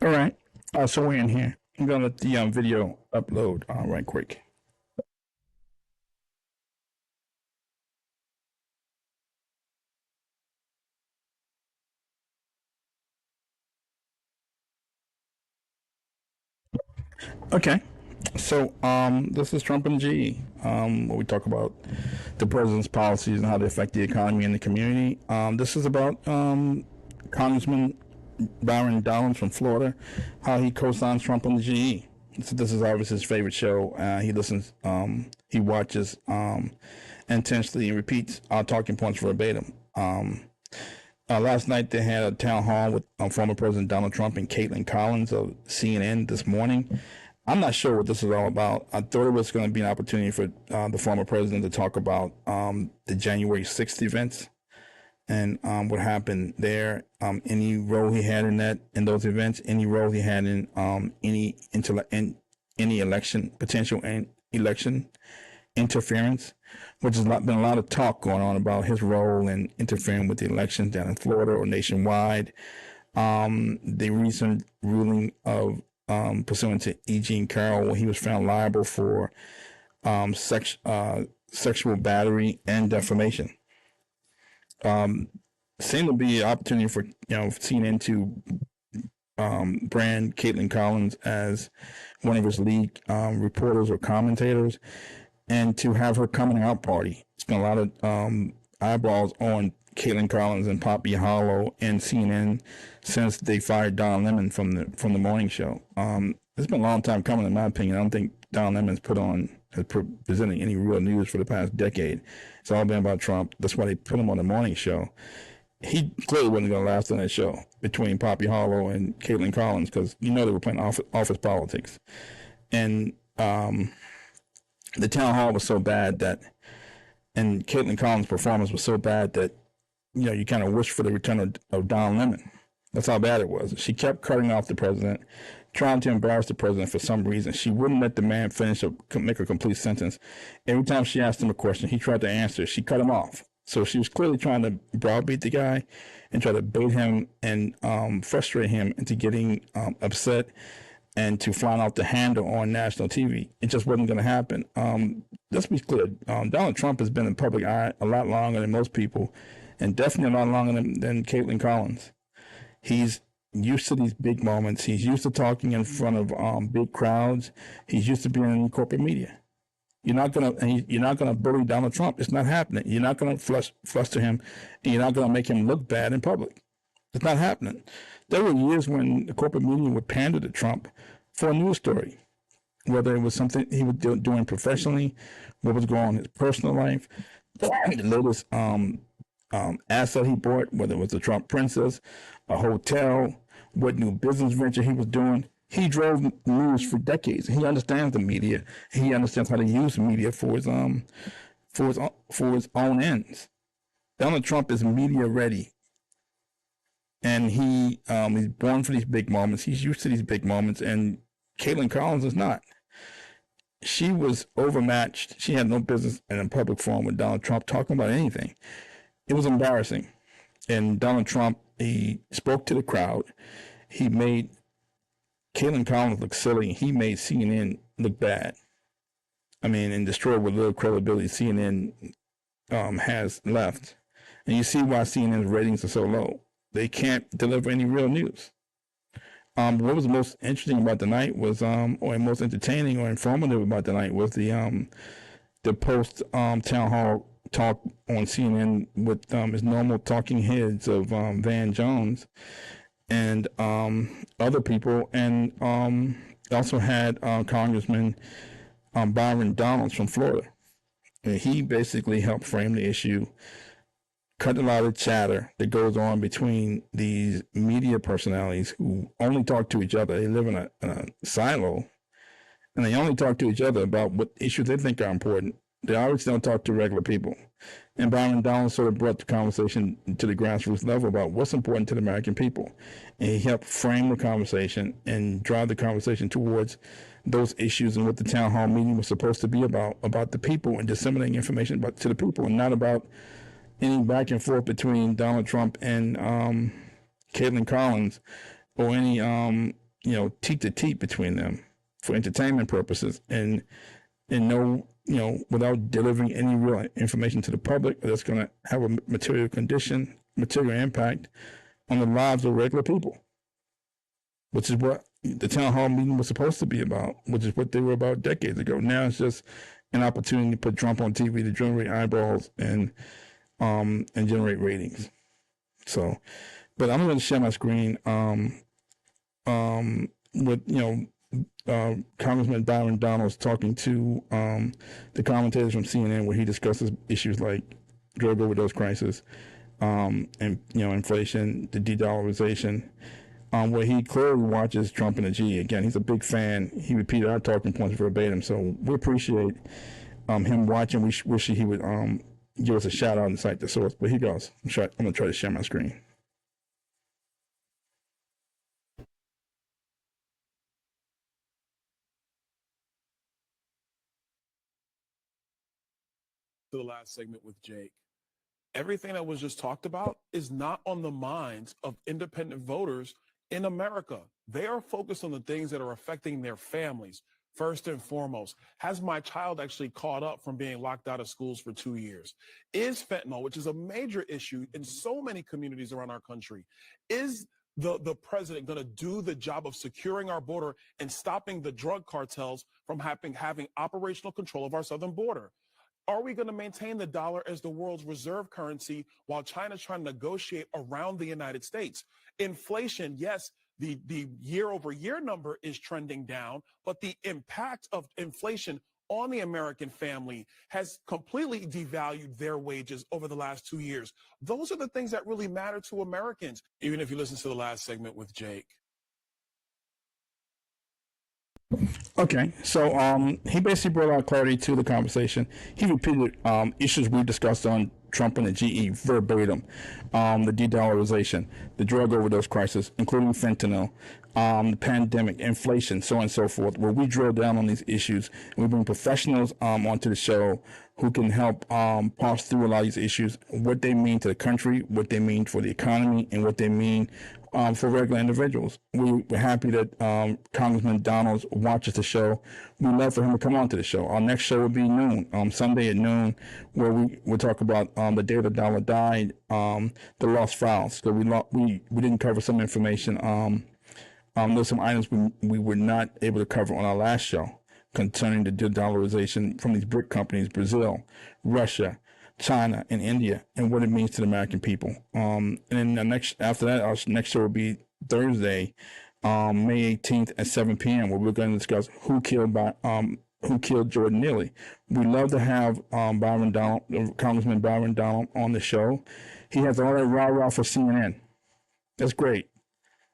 All right. So we're in here. I'm gonna let the video upload right quick. Okay. So this is Trump and G, where we talk about the president's policies and how they affect the economy and the community. This is about Congressman Byron from Florida, how he co-signs Trump on the GE. So this is obviously his favorite show. He listens, he watches intensely and repeats our talking points verbatim. Last night they had a town hall with former President Donald Trump and Caitlin Collins of CNN this morning. I'm not sure what this is all about. I thought it was going to be an opportunity for the former president to talk about the January 6th events and what happened there, any role he had in those events, any role he had in any election, potential election interference, which has been a lot of talk going on about his role in interfering with the elections down in Florida or nationwide. The recent ruling of pursuant to E. Jean Carroll, where he was found liable for sexual battery and defamation. Seemed to be an opportunity for CNN to brand Caitlin Collins as one of his lead reporters or commentators, and to have her coming out party. It's been a lot of eyeballs on Caitlin Collins and Poppy Hollow and CNN since they fired Don Lemon from the morning show. It's been a long time coming, in my opinion. I don't think Don Lemon's presenting any real news for the past decade. It's all been about Trump. That's why they put him on the morning show. He clearly wasn't going to last on that show between Poppy Hollow and Caitlin Collins, because they were playing office politics. And the town hall was so bad and Caitlin Collins' performance was so bad that you kind of wish for the return of Don Lemon. That's how bad it was. She kept cutting off the president, trying to embarrass the president for some reason. She wouldn't let the man finish or make a complete sentence. Every time she asked him a question, he tried to answer. She cut him off. So she was clearly trying to browbeat the guy and try to bait him and frustrate him into getting upset and to flying off the handle on national TV. It just wasn't going to happen. Let's be clear. Donald Trump has been in public eye a lot longer than most people, and definitely a lot longer than Caitlin Collins. He's used to these big moments. He's used to talking in front of big crowds. He's used to being in corporate media. You're not gonna bully Donald Trump. It's not happening. You're not gonna fluster him, and you're not gonna make him look bad in public. It's not happening. There were years when the corporate media would pander to Trump for a news story, whether it was something he was doing professionally, what was going on in his personal life, the latest asset he bought, whether it was the Trump Princess, a hotel, what new business venture he was doing. He drove news for decades. He understands the media. He understands how to use the media for his own ends. Donald Trump is media ready, and he's born for these big moments. He's used to these big moments, and Caitlin Collins is not. She was overmatched. She had no business in a public forum with Donald Trump talking about anything. It was embarrassing. And Donald Trump, he spoke to the crowd. He made Caitlin Collins look silly. He made CNN look bad. And destroyed what little credibility CNN has left. And you see why CNN's ratings are so low. They can't deliver any real news. What was most interesting about the night was, or most entertaining or informative about the night was the post town hall talk on CNN with his normal talking heads of Van Jones and other people, and also had Congressman Byron from Florida. And he basically helped frame the issue, cut a lot of chatter that goes on between these media personalities who only talk to each other. They live in a silo, and they only talk to each other about what issues they think are important. They obviously don't talk to regular people. And Byron sort of brought the conversation to the grassroots level about what's important to the American people. And he helped frame the conversation and drive the conversation towards those issues and what the town hall meeting was supposed to be about the people and disseminating information to the people, and not about any back and forth between Donald Trump and Caitlin Collins, or any teat to teat between them for entertainment purposes, and no, without delivering any real information to the public that's going to have a material impact on the lives of regular people, which is what the town hall meeting was supposed to be about, which is what they were about decades ago. Now it's just an opportunity to put Trump on TV to generate eyeballs and generate ratings. So, but I'm going to share my screen with Congressman Byron Donalds talking to the commentators from CNN, where he discusses issues like drug overdose crisis, and inflation, the de-dollarization, where he clearly watches Trump and the G. Again, he's a big fan. He repeated our talking points verbatim, so we appreciate him watching. We wish he would give us a shout out and cite the source. But he goes. I'm going to try to share my screen. To the last segment with Jake. Everything that was just talked about is not on the minds of independent voters in America. They are focused on the things that are affecting their families. First and foremost, has my child actually caught up from being locked out of schools for 2 years? Is fentanyl, which is a major issue in so many communities around our country, is the president going to do the job of securing our border and stopping the drug cartels from having operational control of our southern border? Are we going to maintain the dollar as the world's reserve currency while China's trying to negotiate around the United States? Inflation, yes, the year-over-year number is trending down, but the impact of inflation on the American family has completely devalued their wages over the last 2 years. Those are the things that really matter to Americans, even if you listen to the last segment with Jake. Okay, so he basically brought out clarity to the conversation. He repeated issues we discussed on Trump and the GE verbatim, the de-dollarization, the drug overdose crisis, including fentanyl, the pandemic, inflation, so on and so forth, where we drill down on these issues. We bring professionals onto the show who can help parse through a lot of these issues, what they mean to the country, what they mean for the economy, and what they mean for regular individuals. We're happy that Congressman Donalds watches the show. We'd love for him to come on to the show. Our next show will be noon, Sunday at noon, where we'll talk about the day the dollar died, the lost files. So we didn't cover some information. There's some items we were not able to cover on our last show concerning the de-dollarization from these BRIC companies, Brazil, Russia, China, and India, and what it means to the American people. And then after that, our next show will be Thursday, May 18th at 7 p.m., where we're going to discuss who killed Jordan Neely. We love to have Congressman Byron Donald on the show. He has a lot of rah-rah for CNN. That's great.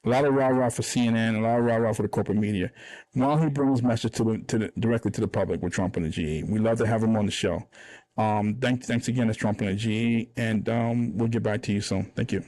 A lot of rah-rah for CNN, a lot of rah-rah for the corporate media, while he brings message directly to the public with Trump and the GE. We love to have him on the show. Thanks again, it's Trump and the GE, and we'll get back to you soon. Thank you.